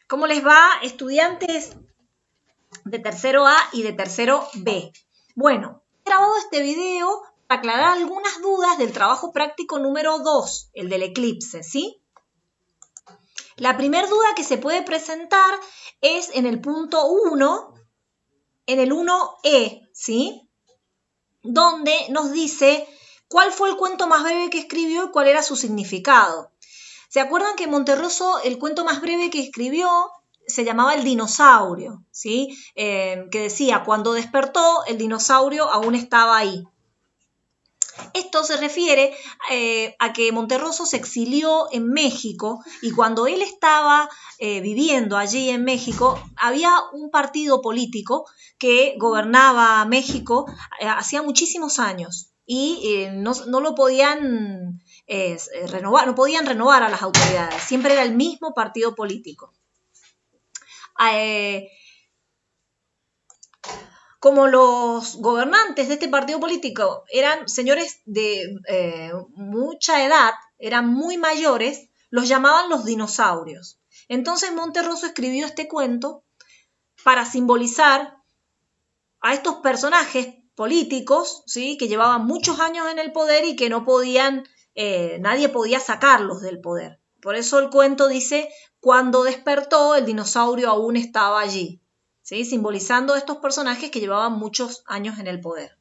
¿Cómo les va, estudiantes de tercero A y de tercero B? Bueno, he grabado este video para aclarar algunas dudas del trabajo práctico número 2, el del eclipse, ¿sí? La primera duda que se puede presentar es en el punto 1, en el 1E, ¿sí? Donde nos dice cuál fue el cuento más breve que escribió y cuál era su significado. ¿Se acuerdan que Monterroso, el cuento más breve que escribió, se llamaba El dinosaurio, ¿sí? Que decía, cuando despertó, el dinosaurio aún estaba ahí. Esto se refiere a que Monterroso se exilió en México y cuando él estaba viviendo allí en México, había un partido político que gobernaba México hacía muchísimos años y no lo podían renovar, no podían renovar a las autoridades, siempre era el mismo partido político. Como los gobernantes de este partido político eran señores de mucha edad, eran muy mayores, los llamaban los dinosaurios. Entonces Monterroso escribió este cuento para simbolizar a estos personajes políticos, ¿sí? Que llevaban muchos años en el poder y que no podían, nadie podía sacarlos del poder. Por eso el cuento dice, cuando despertó, el dinosaurio aún estaba allí. ¿Sí? Simbolizando a estos personajes que llevaban muchos años en el poder.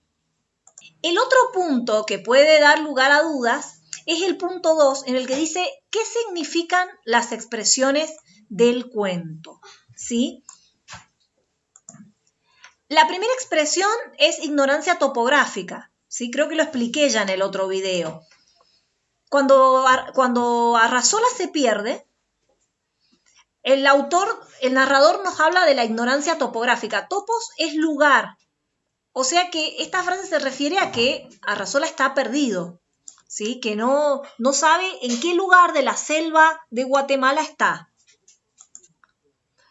El otro punto que puede dar lugar a dudas es el punto 2, en el que dice qué significan las expresiones del cuento. ¿Sí? La primera expresión es ignorancia topográfica. ¿Sí? Creo que lo expliqué ya en el otro video. Cuando Arrasola se pierde, el narrador nos habla de la ignorancia topográfica. Topos es lugar. O sea que esta frase se refiere a que Arrasola está perdido, ¿sí? Que no sabe en qué lugar de la selva de Guatemala está.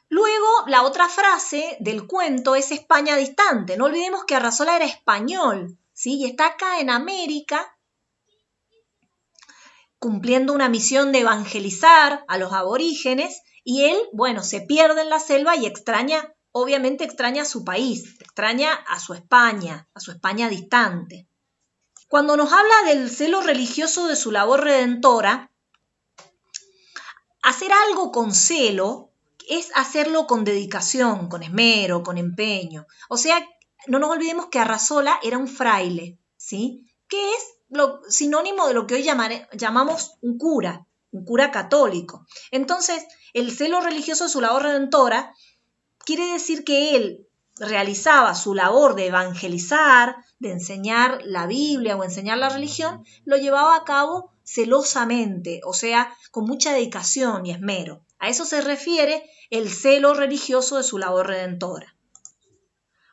Luego, la otra frase del cuento es España distante. No olvidemos que Arrasola era español, ¿sí? Y está acá en América cumpliendo una misión de evangelizar a los aborígenes y él, bueno, se pierde en la selva y obviamente extraña a su país, extraña a su España distante. Cuando nos habla del celo religioso de su labor redentora, hacer algo con celo es hacerlo con dedicación, con esmero, con empeño. O sea, no nos olvidemos que Arrasola era un fraile, ¿sí? Que es sinónimo de lo que hoy llamamos un cura católico. Entonces, el celo religioso de su labor redentora quiere decir que él realizaba su labor de evangelizar, de enseñar la Biblia o enseñar la religión, lo llevaba a cabo celosamente, o sea, con mucha dedicación y esmero. A eso se refiere el celo religioso de su labor redentora.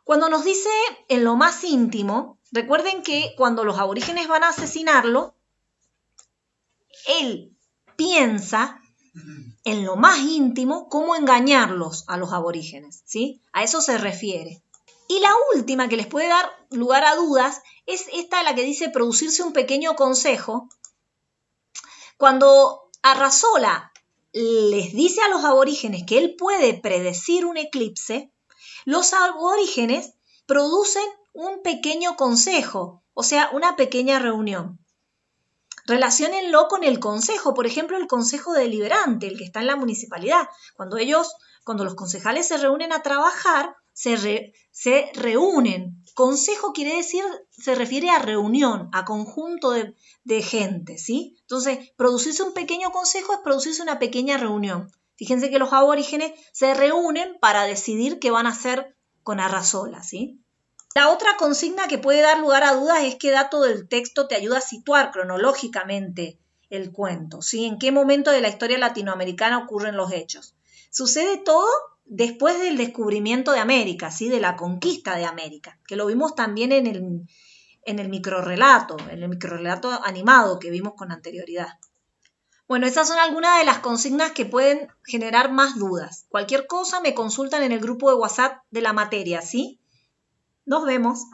Cuando nos dice en lo más íntimo, recuerden que cuando los aborígenes van a asesinarlo, él piensa en lo más íntimo cómo engañarlos a los aborígenes, ¿sí? A eso se refiere. Y la última que les puede dar lugar a dudas es esta, la que dice producirse un pequeño consejo. Cuando Arrasola les dice a los aborígenes que él puede predecir un eclipse, los aborígenes producen un pequeño consejo, o sea, una pequeña reunión. Relaciónenlo con el consejo, por ejemplo, el consejo deliberante, el que está en la municipalidad. Cuando los concejales se reúnen a trabajar, se reúnen. Consejo quiere decir, se refiere a reunión, a conjunto de gente, ¿sí? Entonces, producirse un pequeño consejo es producirse una pequeña reunión. Fíjense que los aborígenes se reúnen para decidir qué van a hacer con Arrasola, ¿sí? La otra consigna que puede dar lugar a dudas es qué dato del texto te ayuda a situar cronológicamente el cuento, ¿sí? ¿En qué momento de la historia latinoamericana ocurren los hechos? Sucede todo después del descubrimiento de América, ¿sí? De la conquista de América, que lo vimos también en el microrrelato animado que vimos con anterioridad. Bueno, esas son algunas de las consignas que pueden generar más dudas. Cualquier cosa me consultan en el grupo de WhatsApp de la materia, ¿sí? Nos vemos.